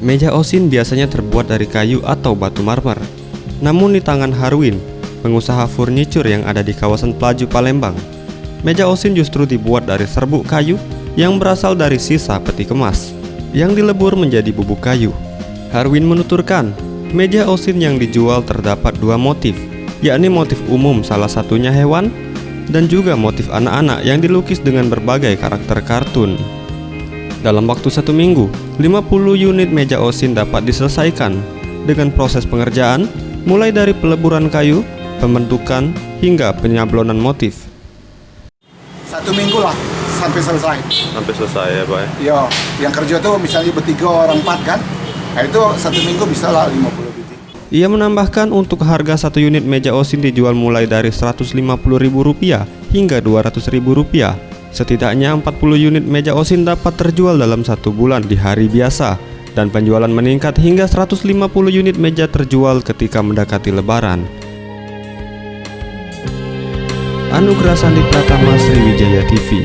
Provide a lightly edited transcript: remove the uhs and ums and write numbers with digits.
Meja Osin biasanya terbuat dari kayu atau batu marmer. Namun di tangan Harwin, pengusaha furniture yang ada di kawasan Pelaju Palembang, meja Osin justru dibuat dari serbuk kayu yang berasal dari sisa peti kemas yang dilebur menjadi bubuk kayu. Harwin menuturkan, meja Osin yang dijual terdapat dua motif, yakni motif umum salah satunya hewan, dan juga motif anak-anak yang dilukis dengan berbagai karakter kartun. Dalam waktu 1 minggu, 50 unit meja Osin dapat diselesaikan dengan proses pengerjaan mulai dari peleburan kayu, pembentukan, hingga penyablonan motif. 1 minggu lah sampai selesai. Sampai selesai ya Pak? Iya, yang kerja tuh misalnya bertiga orang 4 kan, nah itu 1 minggu bisa lah 50 biji. Ia menambahkan untuk harga 1 unit meja Osin dijual mulai dari Rp150.000 hingga Rp200.000. Setidaknya 40 unit meja Osin dapat terjual dalam 1 bulan di hari biasa, dan penjualan meningkat hingga 150 unit meja terjual ketika mendekati Lebaran. Anugerah Sandi Pratama, Sriwijaya TV.